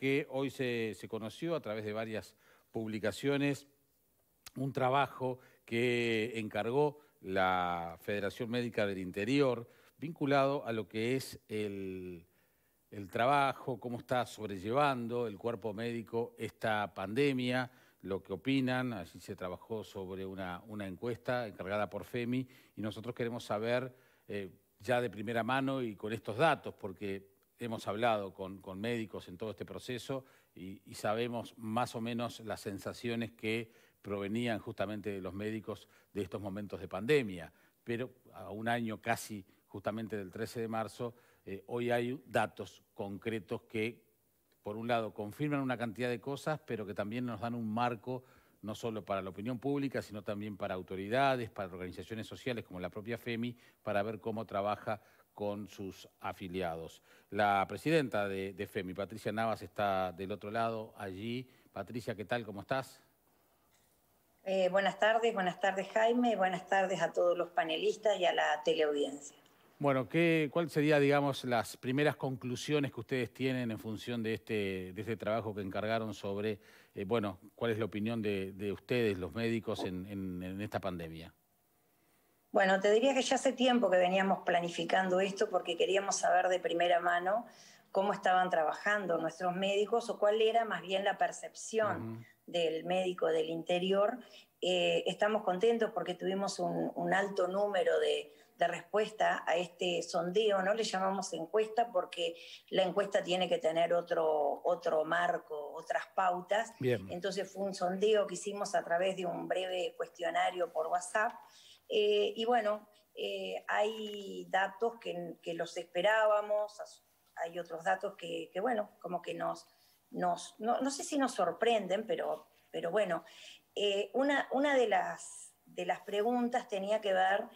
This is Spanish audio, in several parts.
que hoy se conoció a través de varias publicaciones un trabajo que encargó la Federación Médica del Interior vinculado a lo que es el trabajo, cómo está sobrellevando el cuerpo médico esta pandemia, lo que opinan. Allí se trabajó sobre una encuesta encargada por FEMI y nosotros queremos saber ya de primera mano y con estos datos, porque hemos hablado con médicos en todo este proceso y sabemos más o menos las sensaciones que provenían justamente de los médicos de estos momentos de pandemia. Pero a un año casi justamente del 13 de marzo, hoy hay datos concretos que, por un lado, confirman una cantidad de cosas, pero que también nos dan un marco no solo para la opinión pública, sino también para autoridades, para organizaciones sociales como la propia FEMI, para ver cómo trabaja con sus afiliados. La presidenta de FEMI, Patricia Navas, está del otro lado allí. Patricia, ¿qué tal? ¿Cómo estás? Buenas tardes Jaime, buenas tardes a todos los panelistas y a la teleaudiencia. Bueno, ¿cuál sería, digamos, las primeras conclusiones que ustedes tienen en función de este trabajo que encargaron sobre, bueno, cuál es la opinión de ustedes, los médicos, en esta pandemia? Bueno, te diría que ya hace tiempo que veníamos planificando esto porque queríamos saber de primera mano cómo estaban trabajando nuestros médicos o cuál era más bien la percepción del médico del interior. Estamos contentos porque tuvimos un alto número de respuesta a este sondeo. No le llamamos encuesta porque la encuesta tiene que tener otro marco, otras pautas. Bien. Entonces fue un sondeo que hicimos a través de un breve cuestionario por WhatsApp. Y bueno, hay datos que los esperábamos, hay otros datos que bueno, como que no sé si nos sorprenden, pero bueno, una de las preguntas tenía que ver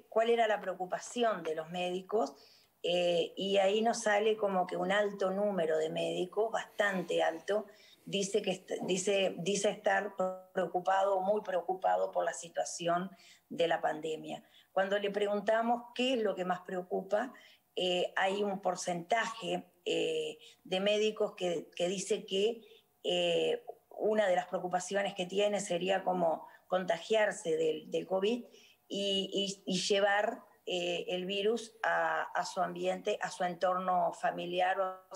cuál era la preocupación de los médicos, y ahí nos sale como que un alto número de médicos, bastante alto, dice estar preocupado, muy preocupado por la situación de la pandemia. Cuando le preguntamos qué es lo que más preocupa, hay un porcentaje de médicos que dice que una de las preocupaciones que tiene sería como contagiarse del COVID y llevar el virus a su ambiente, a su entorno familiar o a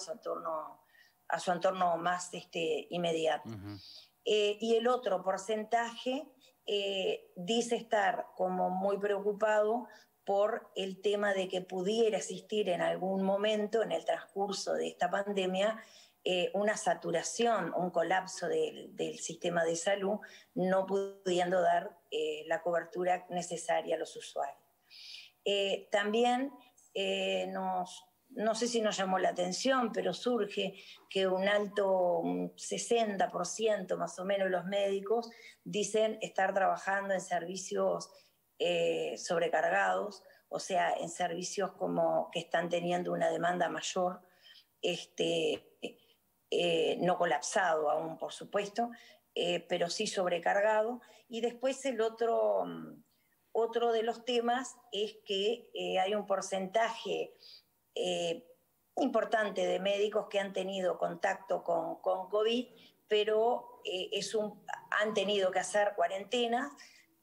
su entorno más inmediato. Y el otro porcentaje dice estar como muy preocupado por el tema de que pudiera existir en algún momento en el transcurso de esta pandemia una saturación, un colapso del sistema de salud, no pudiendo dar la cobertura necesaria a los usuarios. También no sé si nos llamó la atención, pero surge que un 60% más o menos de los médicos dicen estar trabajando en servicios sobrecargados, o sea, en servicios como que están teniendo una demanda mayor, no colapsado aún, por supuesto, pero sí sobrecargado. Y después el otro de los temas es que hay un porcentaje importante de médicos que han tenido contacto con COVID, pero han tenido que hacer cuarentenas,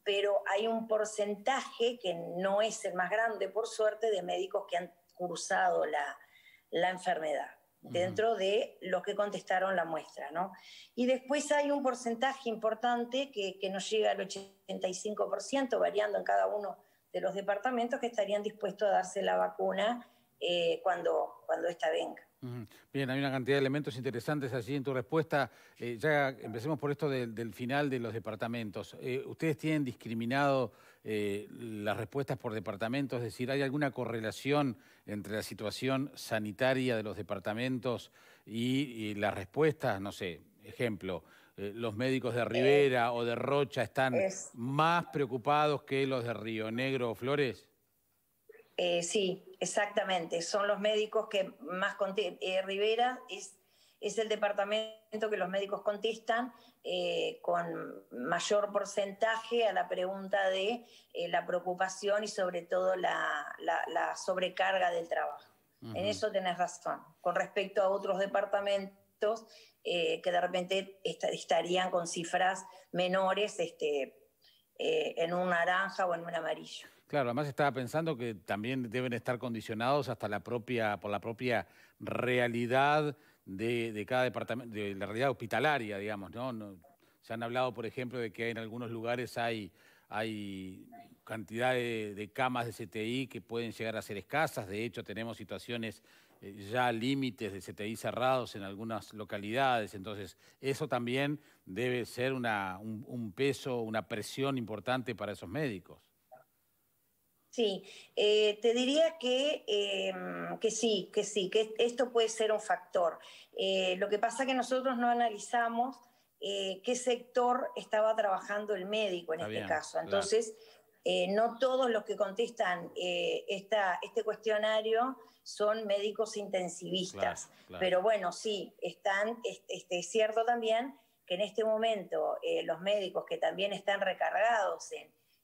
pero hay un porcentaje que no es el más grande, por suerte, de médicos que han cursado la enfermedad dentro de los que contestaron la muestra, ¿no? Y después hay un porcentaje importante que nos llega al 85%, variando en cada uno de los departamentos, que estarían dispuestos a darse la vacuna cuando esta venga. Bien, hay una cantidad de elementos interesantes allí en tu respuesta. Ya empecemos por esto del final de los departamentos. ¿Ustedes tienen discriminado las respuestas por departamentos? Es decir, ¿hay alguna correlación entre la situación sanitaria de los departamentos y las respuestas? No sé, ejemplo, los médicos de Rivera o de Rocha están más preocupados que los de Río Negro o Flores. Sí, exactamente. Son los médicos que más Rivera es el departamento que los médicos contestan con mayor porcentaje a la pregunta de la preocupación y sobre todo la sobrecarga del trabajo. En eso tenés razón. Con respecto a otros departamentos que de repente estarían con cifras menores en un naranja o en un amarillo. Claro, además estaba pensando que también deben estar condicionados hasta por la propia realidad de cada departamento, de la realidad hospitalaria, digamos, ¿no? Se han hablado, por ejemplo, de que en algunos lugares hay cantidad de camas de CTI que pueden llegar a ser escasas. De hecho, tenemos situaciones ya límites de CTI cerrados en algunas localidades. Entonces, eso también debe ser un peso, una presión importante para esos médicos. Sí, te diría que sí, que esto puede ser un factor. Lo que pasa es que nosotros no analizamos qué sector estaba trabajando el médico en Está este bien, caso. claro. Entonces, no todos los que contestan este cuestionario son médicos intensivistas. Claro, claro. Pero bueno, sí, es cierto también que en este momento los médicos que también están recargados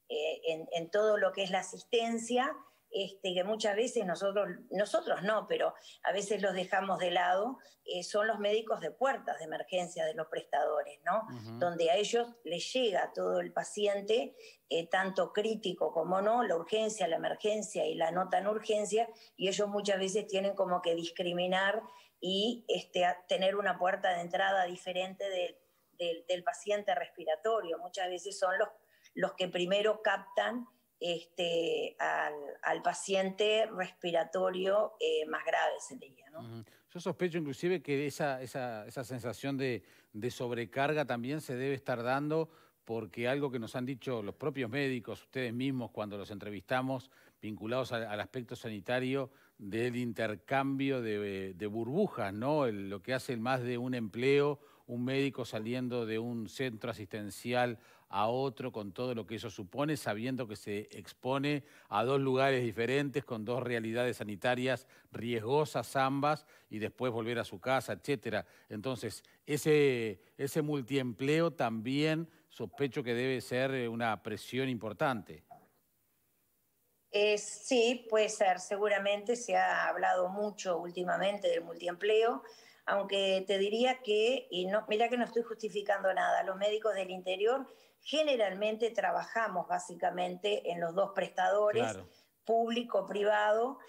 en todo lo que es la asistencia, que muchas veces nosotros no, pero a veces los dejamos de lado, son los médicos de puertas de emergencia de los prestadores, ¿no? Donde a ellos les llega todo el paciente, tanto crítico como no, la urgencia, la emergencia y la no tan urgencia, y ellos muchas veces tienen como que discriminar y tener una puerta de entrada diferente del paciente respiratorio. Muchas veces son los que primero captan al paciente respiratorio más grave, se diría, ¿no? Yo sospecho inclusive que esa sensación de sobrecarga también se debe estar dando porque algo que nos han dicho los propios médicos, ustedes mismos cuando los entrevistamos, vinculados al aspecto sanitario del intercambio de burbujas, ¿no? Lo que hace más de un empleo, un médico saliendo de un centro asistencial a otro con todo lo que eso supone, sabiendo que se expone a dos lugares diferentes, con dos realidades sanitarias riesgosas ambas, y después volver a su casa, etcétera. Entonces, ese multiempleo también sospecho que debe ser una presión importante. Sí, puede ser. Seguramente se ha hablado mucho últimamente del multiempleo, aunque te diría que, y no, mira que no estoy justificando nada, los médicos del interior generalmente trabajamos básicamente en los dos prestadores, Claro. público-privado.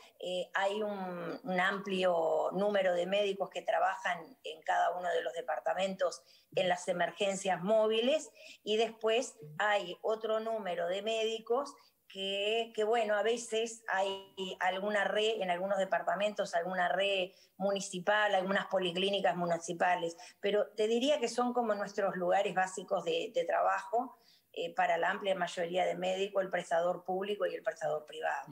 Hay un amplio número de médicos que trabajan en cada uno de los departamentos en las emergencias móviles, y después hay otro número de médicos bueno, a veces hay alguna red, en algunos departamentos, alguna red municipal, algunas policlínicas municipales, pero te diría que son como nuestros lugares básicos de trabajo para la amplia mayoría de médicos, el prestador público y el prestador privado.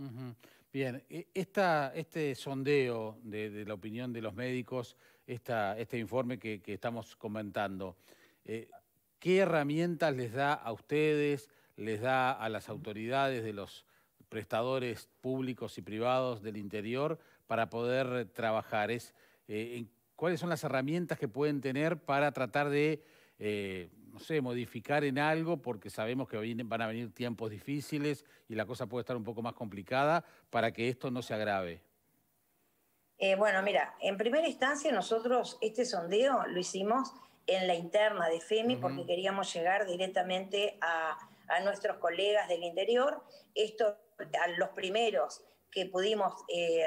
Bien, este sondeo de la opinión de los médicos, este informe que estamos comentando, ¿qué herramientas les da a ustedes, les da a las autoridades de los prestadores públicos y privados del interior para poder trabajar? ¿Cuáles son las herramientas que pueden tener para tratar de, no sé, modificar en algo, porque sabemos que van a venir tiempos difíciles y la cosa puede estar un poco más complicada para que esto no se agrave? Bueno, mira, en primera instancia nosotros este sondeo lo hicimos en la interna de FEMI porque queríamos llegar directamente a nuestros colegas del interior. Esto, a los primeros que pudimos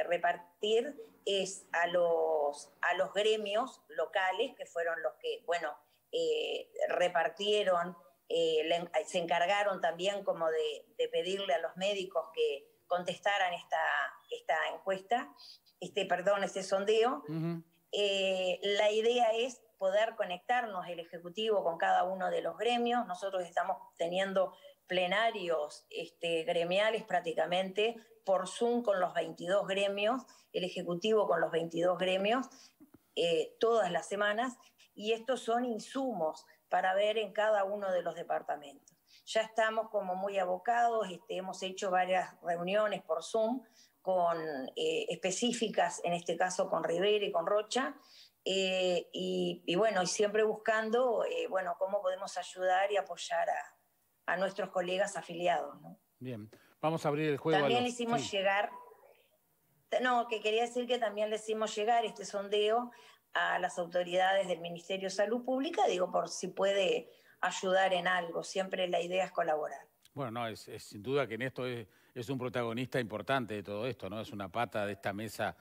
repartir es a los gremios locales, que fueron los que, bueno, repartieron, se encargaron también como de pedirle a los médicos que contestaran esta encuesta, este sondeo. La idea es poder conectarnos el Ejecutivo con cada uno de los gremios. Nosotros estamos teniendo plenarios gremiales prácticamente por Zoom con los 22 gremios, el Ejecutivo con los 22 gremios, todas las semanas, y estos son insumos para ver en cada uno de los departamentos. Ya estamos como muy abocados, hemos hecho varias reuniones por Zoom con específicas, en este caso con Rivera y con Rocha, y bueno, y siempre buscando, bueno, cómo podemos ayudar y apoyar a nuestros colegas afiliados, ¿no? Bien, vamos a abrir el juego También a le los... hicimos Sí. llegar, No, que quería decir que también le hicimos llegar este sondeo a las autoridades del Ministerio de Salud Pública, digo, por si puede ayudar en algo. Siempre la idea es colaborar. Bueno, no, es sin duda que en esto es un protagonista importante de todo esto, ¿no? Es una pata de esta mesa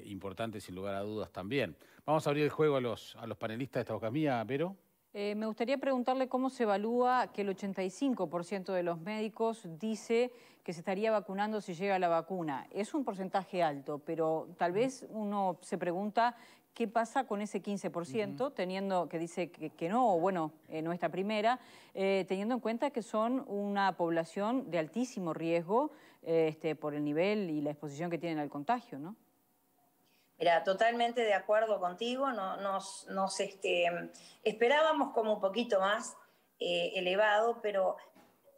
importante, sin lugar a dudas también. Vamos a abrir el juego a los panelistas de esta boca mía, Vero. Me gustaría preguntarle cómo se evalúa que el 85% de los médicos dice que se estaría vacunando si llega la vacuna. Es un porcentaje alto, pero tal vez uno se pregunta qué pasa con ese 15%, teniendo que dice que no, o bueno, no esta primera, teniendo en cuenta que son una población de altísimo riesgo por el nivel y la exposición que tienen al contagio, ¿no? Mira, totalmente de acuerdo contigo, esperábamos como un poquito más elevado, pero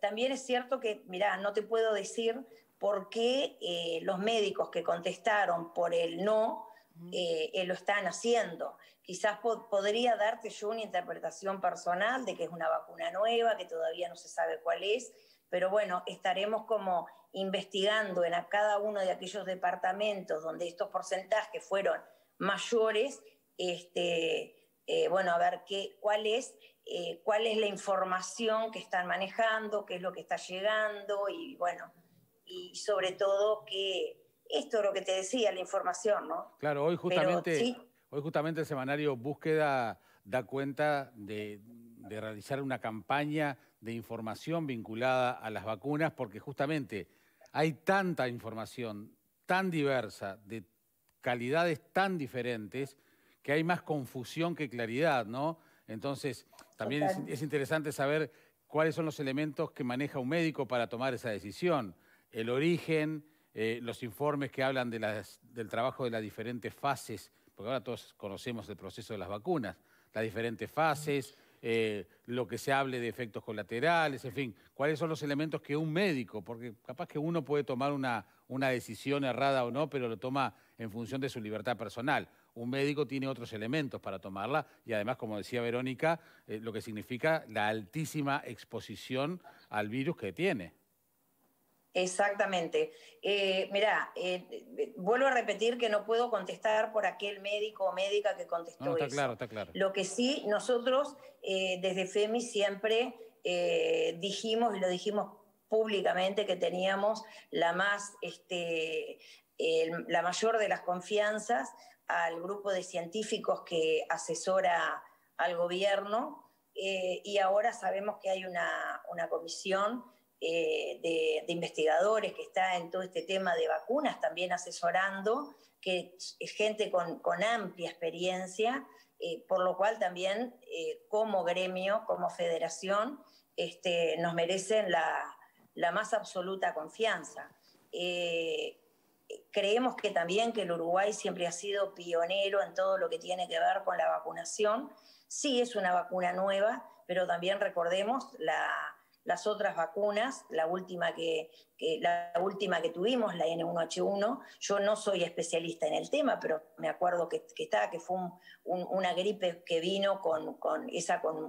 también es cierto que, mira, no te puedo decir por qué los médicos que contestaron por el no lo están haciendo. Quizás podría darte yo una interpretación personal de que es una vacuna nueva, que todavía no se sabe cuál es, pero bueno, estaremos como investigando en cada uno de aquellos departamentos donde estos porcentajes fueron mayores, bueno, a ver cuál es la información que están manejando, qué es lo que está llegando y bueno, y sobre todo que esto es lo que te decía, la información, ¿no? Claro, hoy justamente, pero, ¿sí? Hoy justamente el semanario Búsqueda da cuenta de realizar una campaña de información vinculada a las vacunas, porque justamente hay tanta información tan diversa, de calidades tan diferentes, que hay más confusión que claridad, ¿no? Entonces, también es interesante saber cuáles son los elementos que maneja un médico para tomar esa decisión. El origen, los informes que hablan del trabajo de las diferentes fases, porque ahora todos conocemos el proceso de las vacunas, las diferentes fases, lo que se hable de efectos colaterales, en fin, cuáles son los elementos que un médico, porque capaz que uno puede tomar una decisión errada o no, pero lo toma en función de su libertad personal. Un médico tiene otros elementos para tomarla y además, como decía Verónica, lo que significa la altísima exposición al virus que tiene. Exactamente. Mirá, vuelvo a repetir que no puedo contestar por aquel médico o médica que contestó No, está eso. claro, está claro. Lo que sí, nosotros desde FEMI siempre dijimos, y lo dijimos públicamente, que teníamos la mayor de las confianzas al grupo de científicos que asesora al gobierno, y ahora sabemos que hay una comisión de investigadores que está en todo este tema de vacunas, también asesorando, que es gente con amplia experiencia, por lo cual también como gremio, como federación, nos merecen la más absoluta confianza. Creemos que también que el Uruguay siempre ha sido pionero en todo lo que tiene que ver con la vacunación. Sí es una vacuna nueva, pero también recordemos las otras vacunas, la última que tuvimos, la N1H1, yo no soy especialista en el tema, pero me acuerdo que fue una gripe que vino con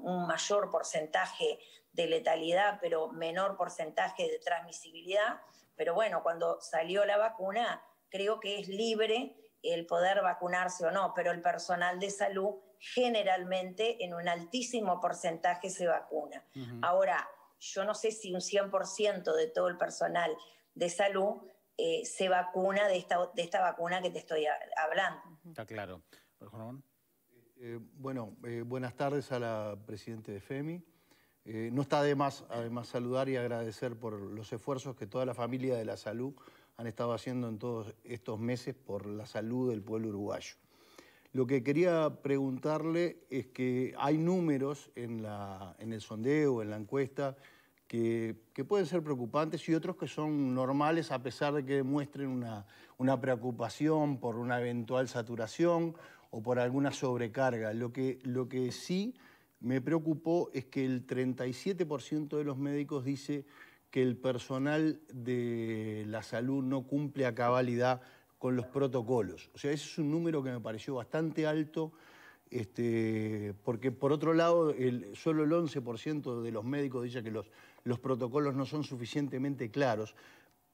un mayor porcentaje de letalidad, pero menor porcentaje de transmisibilidad. Pero bueno, cuando salió la vacuna, creo que es libre el poder vacunarse o no, pero el personal de salud generalmente en un altísimo porcentaje se vacuna. Ahora, yo no sé si un 100% de todo el personal de salud se vacuna de esta vacuna que te estoy hablando. Está claro. Buenas tardes a la presidenta de FEMI. No está de más, además, saludar y agradecer por los esfuerzos que toda la familia de la salud han estado haciendo en todos estos meses por la salud del pueblo uruguayo. Lo que quería preguntarle es que hay números en el sondeo, en la encuesta, que pueden ser preocupantes y otros que son normales a pesar de que demuestren una preocupación por una eventual saturación o por alguna sobrecarga. Lo que sí me preocupó es que el 37% de los médicos dice que el personal de la salud no cumple a cabalidad con los protocolos. O sea, ese es un número que me pareció bastante alto, porque por otro lado, solo el 11% de los médicos dice que los protocolos no son suficientemente claros.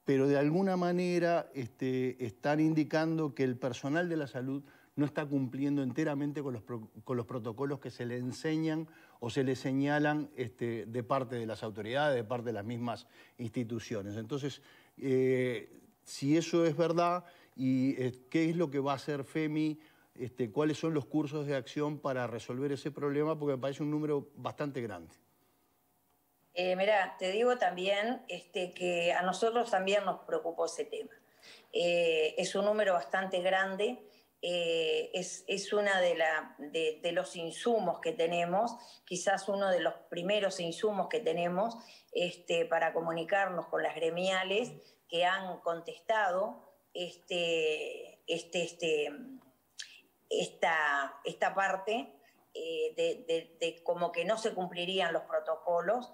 pero de alguna manera están indicando que el personal de la salud no está cumpliendo enteramente con los protocolos que se le enseñan o se le señalan de parte de las autoridades, de parte de las mismas instituciones. Entonces, si eso es verdad, y qué es lo que va a hacer FEMI, cuáles son los cursos de acción para resolver ese problema, porque me parece un número bastante grande. Mirá, te digo también que a nosotros también nos preocupó ese tema. Es un número bastante grande, es una de los insumos que tenemos, quizás uno de los primeros insumos que tenemos para comunicarnos con las gremiales que han contestado esta parte de como que no se cumplirían los protocolos.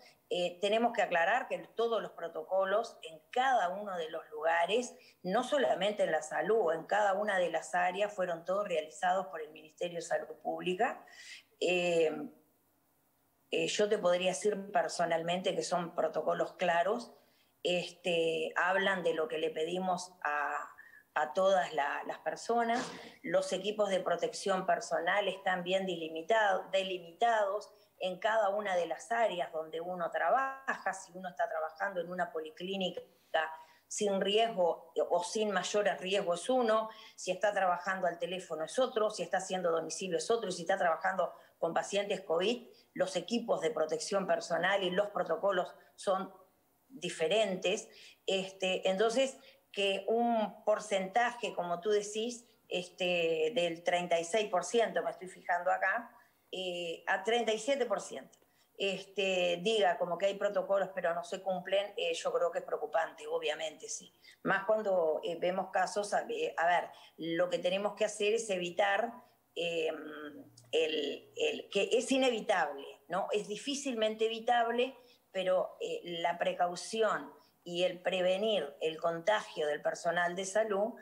Tenemos que aclarar que todos los protocolos en cada uno de los lugares, no solamente en la salud, en cada una de las áreas, fueron todos realizados por el Ministerio de Salud Pública. Yo te podría decir personalmente que son protocolos claros, hablan de lo que le pedimos a todas las personas. Los equipos de protección personal están bien delimitados en cada una de las áreas donde uno trabaja. Si uno está trabajando en una policlínica sin riesgo o sin mayores riesgos es uno, si está trabajando al teléfono es otro, si está haciendo domicilio es otro, y si está trabajando con pacientes COVID, los equipos de protección personal y los protocolos son diferentes. Entonces, que un porcentaje, como tú decís, del 36%, me estoy fijando acá, a 37%, diga como que hay protocolos pero no se cumplen, yo creo que es preocupante, obviamente, sí. Más cuando vemos casos, a ver, lo que tenemos que hacer es evitar que es inevitable, ¿no? Es difícilmente evitable, pero la precaución y el prevenir el contagio del personal de salud,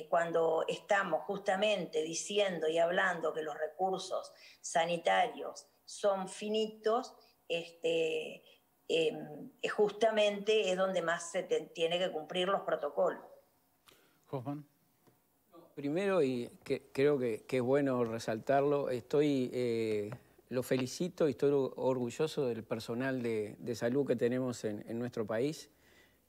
cuando estamos justamente diciendo y hablando que los recursos sanitarios son finitos, justamente es donde más se tiene que cumplir los protocolos. Hoffman. Primero, y creo que es bueno resaltarlo, lo felicito y estoy orgulloso del personal de salud que tenemos en nuestro país.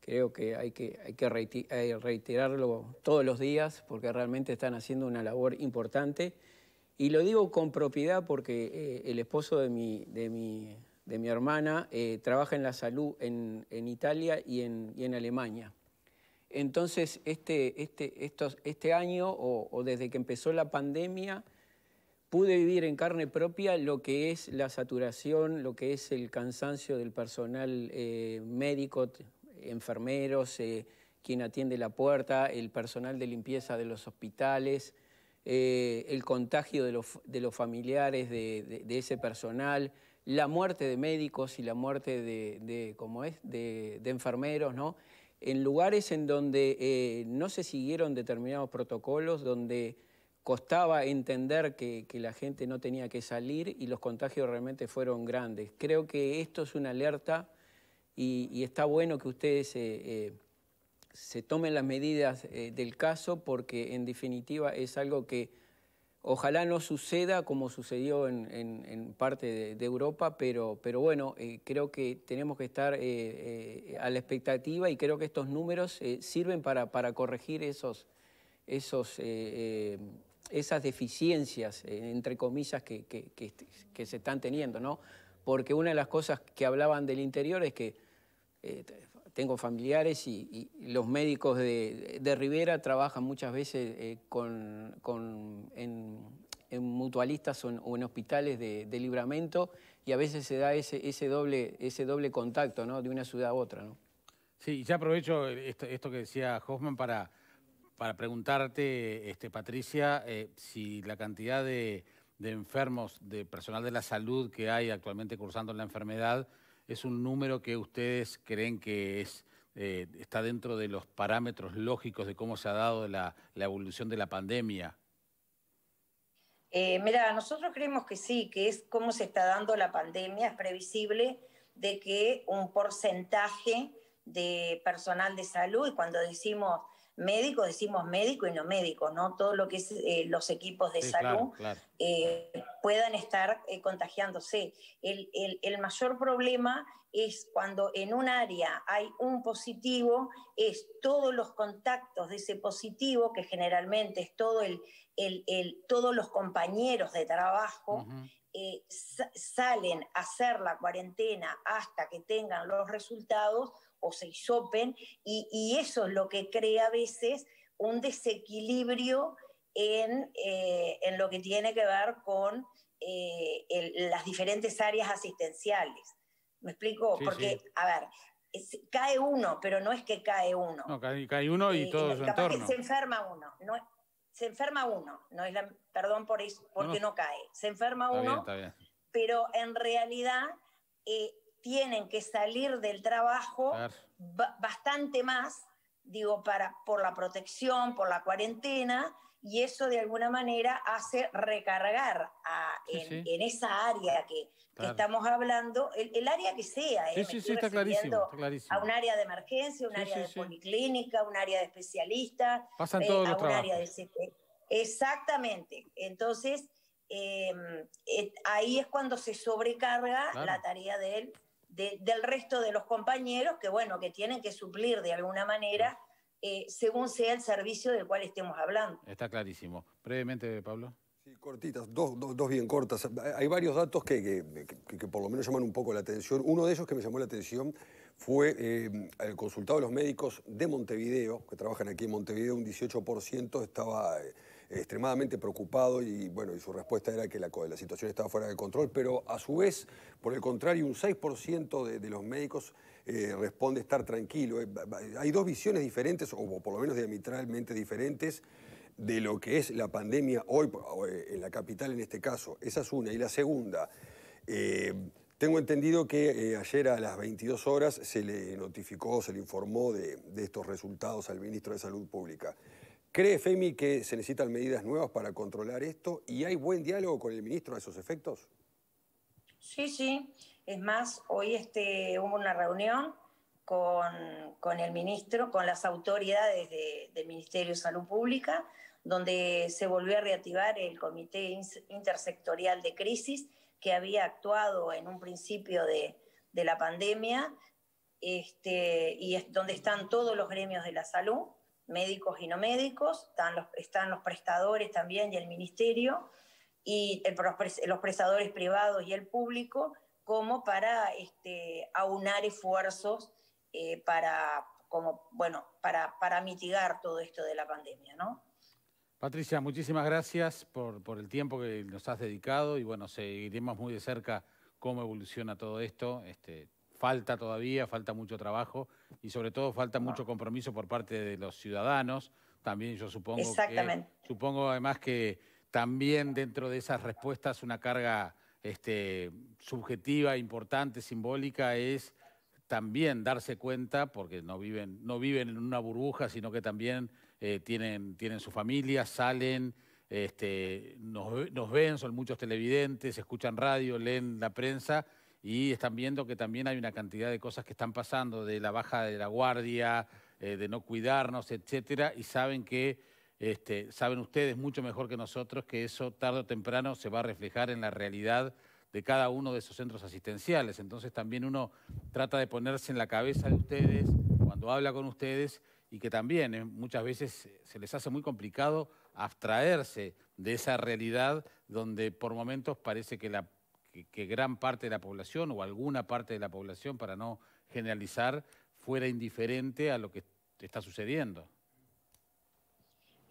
Creo que hay que reiterarlo todos los días porque realmente están haciendo una labor importante. Y lo digo con propiedad porque el esposo de mi hermana trabaja en la salud en Italia y en Alemania. Entonces, este año o desde que empezó la pandemia, pude vivir en carne propia lo que es la saturación, lo que es el cansancio del personal médico, enfermeros, quien atiende la puerta, el personal de limpieza de los hospitales, el contagio de los familiares de ese personal, la muerte de médicos y la muerte de enfermeros, ¿no? En lugares en donde no se siguieron determinados protocolos, donde costaba entender que la gente no tenía que salir y los contagios realmente fueron grandes. Creo que esto es una alerta y está bueno que ustedes se tomen las medidas del caso porque en definitiva es algo que ojalá no suceda como sucedió en parte de Europa, pero bueno, creo que tenemos que estar a la expectativa y creo que estos números sirven para corregir esas deficiencias, entre comillas, que se están teniendo, ¿no? Porque una de las cosas que hablaban del interior es que tengo familiares y los médicos de Rivera trabajan muchas veces en mutualistas o en hospitales de Libramento y a veces se da ese doble contacto, ¿no? De una ciudad a otra, ¿no? Sí, ya aprovecho esto que decía Hoffman para preguntarte, Patricia, si la cantidad de enfermos, de personal de la salud que hay actualmente cursando la enfermedad, es un número que ustedes creen que está dentro de los parámetros lógicos de cómo se ha dado la evolución de la pandemia. Mira, nosotros creemos que sí, que es cómo se está dando la pandemia. Es previsible de que un porcentaje de personal de salud, y cuando decimos médico y no médico, ¿no? Todo lo que es los equipos de salud, claro. puedan estar contagiándose. El mayor problema es cuando en un área hay un positivo, es todos los contactos de ese positivo, que generalmente es todos los compañeros de trabajo, salen a hacer la cuarentena hasta que tengan los resultados o se hisopen, y eso es lo que crea a veces un desequilibrio en lo que tiene que ver con las diferentes áreas asistenciales. ¿Me explico? Sí, porque, sí. a ver, cae uno, pero no es que cae uno. No, cae uno y todo su capaz entorno. que se enferma uno. Se enferma uno, perdón por eso, porque no cae. Se enferma uno, está bien. pero en realidad tienen que salir del trabajo bastante más, digo, por la protección, por la cuarentena, y eso de alguna manera hace recargar en esa área que estamos hablando, el área que sea, me estoy está clarísimo, refiriendo a un área de emergencia, un área de policlínica, un área de especialistas, pasan todos los a un área trabajos. de... Exactamente. Entonces, ahí es cuando se sobrecarga la tarea del resto de los compañeros, que bueno, que tienen que suplir de alguna manera según sea el servicio del cual estemos hablando. Está clarísimo. Brevemente, Pablo. Sí, cortitas, dos bien cortas. Hay varios datos que por lo menos llaman un poco la atención. Uno de ellos que me llamó la atención fue el consultado de los médicos de Montevideo, que trabajan aquí en Montevideo, un 18% estaba extremadamente preocupado y su respuesta era que la situación estaba fuera de control, pero a su vez, por el contrario, un 6% de los médicos responde estar tranquilo. Hay dos visiones diferentes, o por lo menos diametralmente diferentes, de lo que es la pandemia hoy en la capital en este caso. Esa es una. Y la segunda, tengo entendido que ayer a las 22 horas se le notificó, se le informó de estos resultados al ministro de Salud Pública. ¿Cree FEMI que se necesitan medidas nuevas para controlar esto? ¿Y hay buen diálogo con el ministro a esos efectos? Sí. Es más, hoy hubo una reunión con el ministro, con las autoridades del Ministerio de Salud Pública, donde se volvió a reactivar el Comité Intersectorial de Crisis, que había actuado en un principio de la pandemia, y es donde están todos los gremios de la salud, médicos y no médicos, están los prestadores también y el ministerio, y los prestadores privados y el público, como para aunar esfuerzos para mitigar todo esto de la pandemia, ¿no? Patricia, muchísimas gracias por el tiempo que nos has dedicado y seguiremos muy de cerca cómo evoluciona todo esto. Falta todavía, falta mucho trabajo y sobre todo falta mucho compromiso por parte de los ciudadanos. También yo supongo supongo además que también dentro de esas respuestas una carga subjetiva, importante, simbólica, es también darse cuenta, porque no viven en una burbuja, sino que también tienen su familia, salen, nos ven, son muchos televidentes, escuchan radio, leen la prensa y están viendo que también hay una cantidad de cosas que están pasando, de la baja de la guardia, de no cuidarnos, etcétera, y saben que saben ustedes mucho mejor que nosotros que eso tarde o temprano se va a reflejar en la realidad de cada uno de esos centros asistenciales. Entonces también uno trata de ponerse en la cabeza de ustedes cuando habla con ustedes y que también muchas veces se les hace muy complicado abstraerse de esa realidad donde por momentos parece que gran parte de la población o alguna parte de la población, para no generalizar, fuera indiferente a lo que está sucediendo.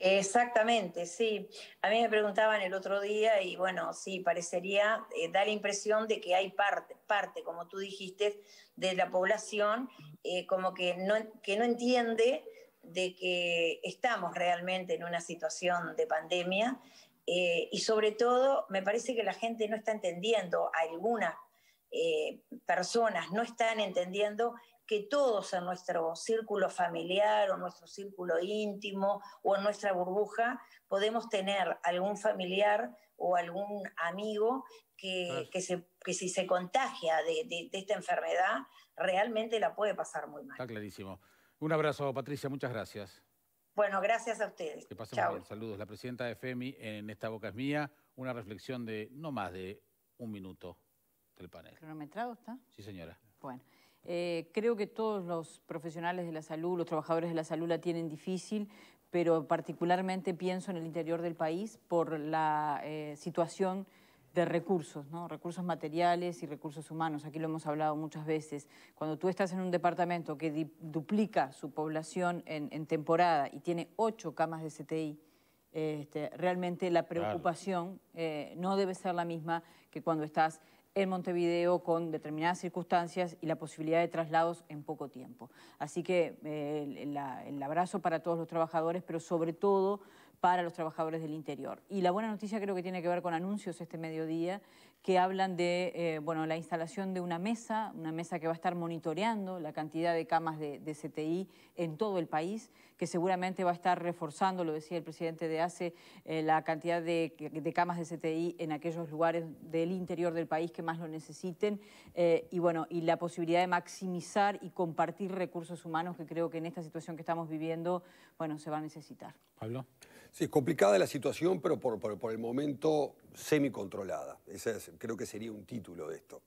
Exactamente, sí. A mí me preguntaban el otro día y bueno, sí, parecería, da la impresión de que hay parte, como tú dijiste, de la población como que no entiende de que estamos realmente en una situación de pandemia y sobre todo me parece que la gente no está entendiendo, algunas personas no están entendiendo que todos en nuestro círculo familiar o nuestro círculo íntimo o en nuestra burbuja podemos tener algún familiar o algún amigo que si se contagia de esta enfermedad, realmente la puede pasar muy mal. Está clarísimo. Un abrazo, Patricia, muchas gracias. Bueno, gracias a ustedes. Que pasemos bien. Saludos. La presidenta de FEMI en Esta Boca es Mía. Una reflexión de no más de un minuto del panel. ¿Cronometrado está? Sí, señora. Bueno, creo que todos los profesionales de la salud, los trabajadores de la salud la tienen difícil, pero particularmente pienso en el interior del país por la situación de recursos, ¿no? Recursos materiales y recursos humanos. Aquí lo hemos hablado muchas veces. Cuando tú estás en un departamento que duplica su población en temporada y tiene 8 camas de CTI, realmente la preocupación no debe ser la misma que cuando estás en Montevideo con determinadas circunstancias y la posibilidad de traslados en poco tiempo. Así que el abrazo para todos los trabajadores, pero sobre todo para los trabajadores del interior. Y la buena noticia creo que tiene que ver con anuncios este mediodía que hablan de la instalación de una mesa que va a estar monitoreando la cantidad de camas de CTI en todo el país, que seguramente va a estar reforzando, lo decía el presidente de ACE, la cantidad de camas de CTI en aquellos lugares del interior del país que más lo necesiten, y la posibilidad de maximizar y compartir recursos humanos que creo que en esta situación que estamos viviendo, se va a necesitar. Pablo. Sí, es complicada la situación, pero por el momento semicontrolada. Creo que sería un título de esto.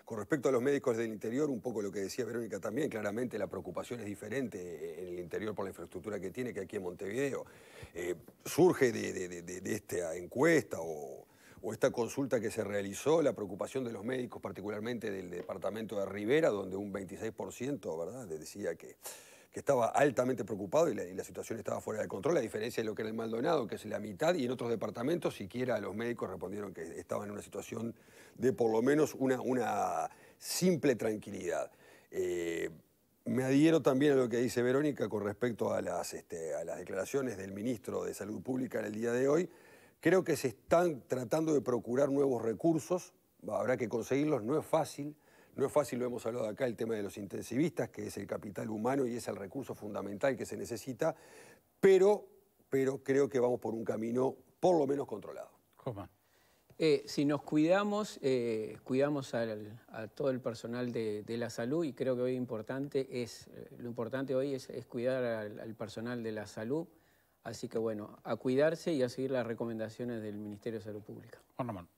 Con respecto a los médicos del interior, un poco lo que decía Verónica también, claramente la preocupación es diferente en el interior por la infraestructura que tiene que aquí en Montevideo. Surge de esta encuesta o esta consulta que se realizó, la preocupación de los médicos, particularmente del departamento de Rivera, donde un 26%, ¿verdad?, decía que estaba altamente preocupado y la situación estaba fuera de control, a diferencia de lo que era el Maldonado, que es la mitad, y en otros departamentos siquiera los médicos respondieron que estaban en una situación de por lo menos una simple tranquilidad. Me adhiero también a lo que dice Verónica con respecto a las declaraciones del ministro de Salud Pública en el día de hoy. Creo que se están tratando de procurar nuevos recursos, habrá que conseguirlos, no es fácil. No es fácil, lo hemos hablado acá, el tema de los intensivistas, que es el capital humano y es el recurso fundamental que se necesita, pero creo que vamos por un camino por lo menos controlado. ¿Cómo? Si nos cuidamos, cuidamos a todo el personal de la salud, y creo que hoy lo importante hoy es cuidar al personal de la salud. Así que bueno, a cuidarse y a seguir las recomendaciones del Ministerio de Salud Pública. Juan Ramón.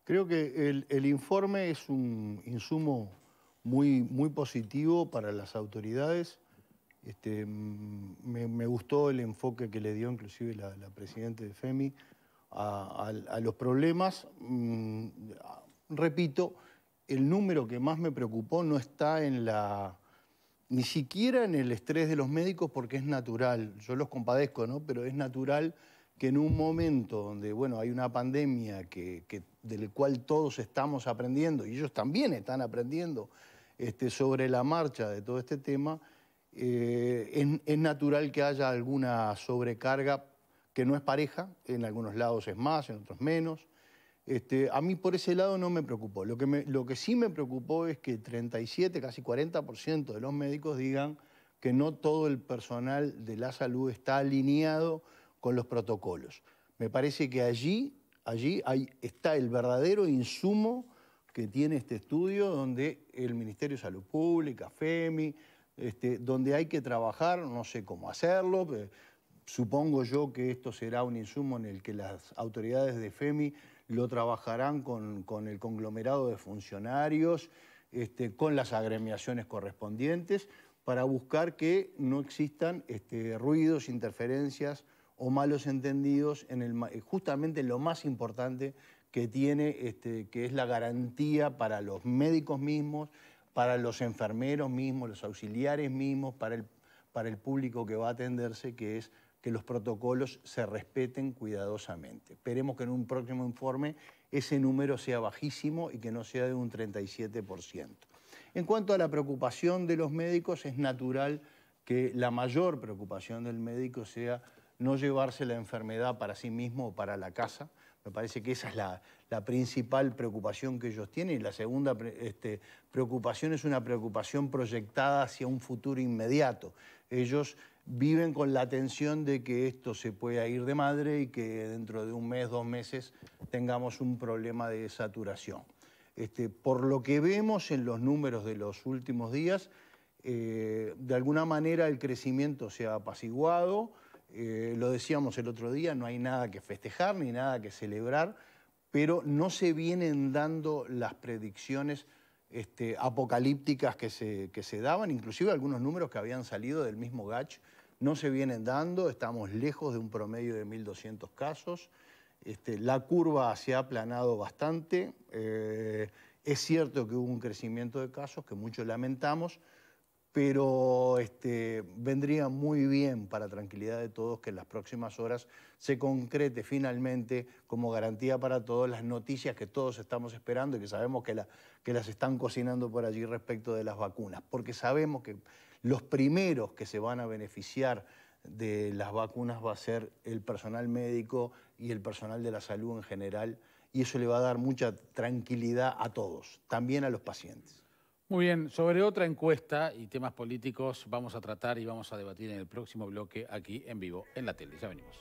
Creo que el informe es un insumo muy positivo para las autoridades. Me gustó el enfoque que le dio inclusive la presidenta de FEMI a los problemas. Repito, el número que más me preocupó no está ni siquiera en el estrés de los médicos, porque es natural. Yo los compadezco, ¿no? Pero es natural que en un momento donde hay una pandemia del cual todos estamos aprendiendo, y ellos también están aprendiendo sobre la marcha de todo este tema, es natural que haya alguna sobrecarga que no es pareja, en algunos lados es más, en otros menos. A mí por ese lado no me preocupó. Lo que sí me preocupó es que 37, casi 40% de los médicos digan que no todo el personal de la salud está alineado con los protocolos. Me parece que allí está el verdadero insumo que tiene este estudio, donde el Ministerio de Salud Pública, FEMI, donde hay que trabajar, no sé cómo hacerlo. Supongo yo que esto será un insumo en el que las autoridades de FEMI lo trabajarán con el conglomerado de funcionarios, con las agremiaciones correspondientes, para buscar que no existan ruidos, interferencias o malos entendidos justamente en lo más importante que tiene, que es la garantía para los médicos mismos, para los enfermeros mismos, los auxiliares mismos, para el público que va a atenderse, que es que los protocolos se respeten cuidadosamente. Esperemos que en un próximo informe ese número sea bajísimo y que no sea de un 37%. En cuanto a la preocupación de los médicos, es natural que la mayor preocupación del médico sea no llevarse la enfermedad para sí mismo o para la casa. Me parece que esa es la principal preocupación que ellos tienen. Y la segunda preocupación es una preocupación proyectada hacia un futuro inmediato. ellos viven con la tensión de que esto se pueda ir de madre y que dentro de un mes, 2 meses, tengamos un problema de saturación. Por lo que vemos en los números de los últimos días, de alguna manera el crecimiento se ha apaciguado. Lo decíamos el otro día, no hay nada que festejar ni nada que celebrar, pero no se vienen dando las predicciones apocalípticas que se daban, inclusive algunos números que habían salido del mismo Gach no se vienen dando, estamos lejos de un promedio de 1.200 casos, la curva se ha aplanado bastante, es cierto que hubo un crecimiento de casos que muchos lamentamos, pero vendría muy bien para tranquilidad de todos que en las próximas horas se concrete finalmente como garantía para todos las noticias que todos estamos esperando y que sabemos que las están cocinando por allí respecto de las vacunas, porque sabemos que los primeros que se van a beneficiar de las vacunas va a ser el personal médico y el personal de la salud en general, y eso le va a dar mucha tranquilidad a todos, también a los pacientes. Muy bien, sobre otra encuesta y temas políticos vamos a tratar y vamos a debatir en el próximo bloque aquí en vivo en la tele. Ya venimos.